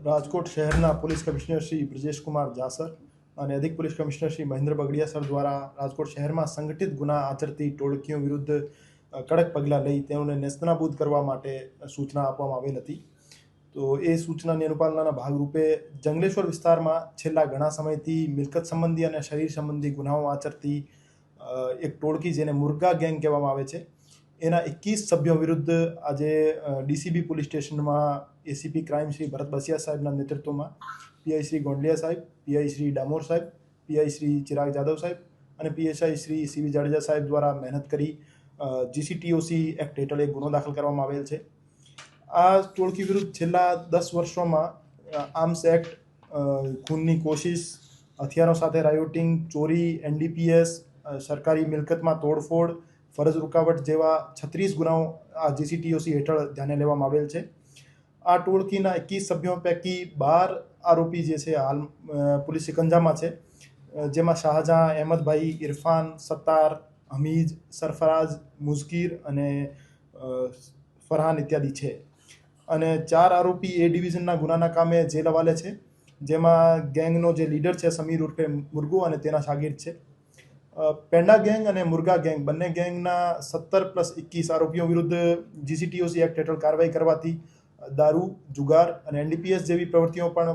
રાજકોટ શહેરના police commissioner Shri Brajesh Kumar Jasar અને અધિક police commissioner Shri Mahendra Bagadiya sir દ્વારા રાજકોટ શહેરમાં સંગઠિત ગુના આચરતી ટોળકીઓ વિરુદ્ધ કડક પગલાં લઈ તેઓને નેસ્તનાબૂદ કરવા માટે સૂચના આપવામાં આવેલ હતી. તો એ સૂચનાની અનુપાલનના ભાગરૂપે જંગલેશ્વર વિસ્તારમાં છેલ્લા ઘણા સમયથી મિલકત સંબંધી અને શરીર સંબંધી ગુનાઓ આચરતી એક ટોળકી, જેને મુર્ગા ગેંગ કહેવામાં આવે છે, એના 21 સભ્યો વિરુદ્ધ આજે ડીસીબી પોલીસ સ્ટેશનમાં એસીપી ક્રાઇમ શ્રી ભરત બસિયા સાહેબના નેતૃત્વમાં પીઆઈ શ્રી ગોંડલિયા સાહેબ, પીઆઈ શ્રી ડામોર સાહેબ, પીઆઈ શ્રી ચિરાગ જાદવ સાહેબ અને પીએસઆઈ શ્રી સીવી જાડેજા સાહેબ દ્વારા મહેનત કરી જીસીટીઓસી એક્ટ હેઠળ એક ગુનો દાખલ કરવામાં આવેલ છે. આ ટોળકી વિરુદ્ધ છેલ્લા 10 વર્ષોમાં આર્મ્સ એક્ટ, ખૂનની કોશિશ, હથિયારો સાથે રાયોટિંગ, ચોરી, એનડીપીએસ, સરકારી મિલકતમાં તોડફોડ, ફરજ રૂકાવટ જેવા 36 ગુનાઓ આ જીસીટીઓસી હેઠળ ધ્યાને લેવામાં આવેલ છે. આ ટોળકીના 21 સભ્યો પૈકી 12 આરોપી જે છે હાલ પોલીસ સિકંજામાં છે, જેમાં શાહજહાં, અહેમદભાઈ, ઇરફાન, સત્તાર, હમીદ, સરફરાઝ, મુઝકીર અને ફરહાન ઇત્યાદિ છે. અને 4 આરોપી એ ડિવિઝનના ગુનાના કામે જેલ હવાલે છે, જેમાં ગેંગનો જે લીડર છે સમીર ઉર્ફે મુર્ગુ અને તેના શાગીર્દ છે. પેંડા ગેંગ અને મુર્ગા ગેંગ બંને ગેંગના 17+21 આરોપીઓ વિરુદ્ધ જીસીટીઓસી એક્ટ હેઠળ કાર્યવાહી કરવાથી દારૂ, જુગાર અને એનડીપીએસ જેવી પ્રવૃત્તિઓ પણ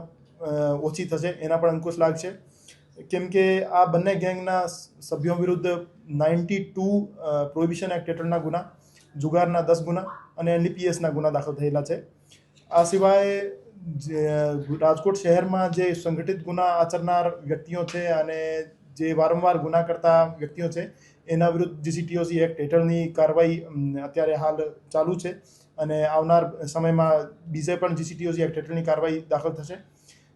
ઓછી થશે, એના પણ અંકુશ લાગશે. કેમ કે આ બંને ગેંગના સભ્યો વિરુદ્ધ 92 પ્રોહિબિશન એક્ટ હેઠળના ગુના, જુગારના 10 ગુના અને એનડીપીએસના ગુના દાખલ થયેલા છે. આ સિવાય રાજકોટ શહેરમાં જે સંગઠિત ગુના આચરનાર વ્યક્તિઓ છે અને જે વારંવાર ગુના કરતા વ્યક્તિઓ છે, એના વિરુદ્ધ જીસીટીઓસી એક્ટ હેઠળની કાર્યવાહી અત્યારે હાલ ચાલુ છે અને આવનાર સમયમાં બીજે પણ જીસીટીઓસી એક્ટ હેઠળની કાર્યવાહી દાખલ થશે.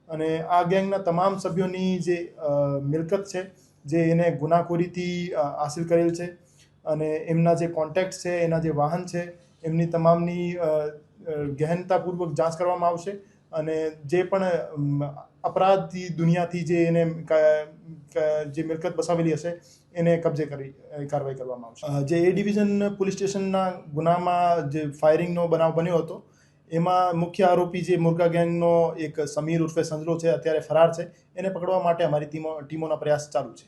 અને આ ગેંગના તમામ સભ્યોની જે મિલકત છે, જે એને ગુનાખોરીથી હાસિલ કરેલ છે અને એમના જે કોન્ટેક્ટ છે, એના જે વાહન છે, એમની તમામની ગહેનતાપૂર્વક જાંચ કરવામાં આવશે અને જે પણ અપરાધી દુનિયાથી જે એને જે મિલકત બસાવેલી હશે એને કબજે કરી કાર્યવાહી કરવામાં આવશે. જે એ ડિવિઝન પોલીસ સ્ટેશનના ગુનામાં જે ફાયરિંગનો બનાવ બન્યો હતો, એમાં મુખ્ય આરોપી જે મુર્ગા ગેંગનો એક સમીર ઉર્ફે સંજલો છે, અત્યારે ફરાર છે. એને પકડવા માટે અમારી ટીમોના પ્રયાસ ચાલુ છે.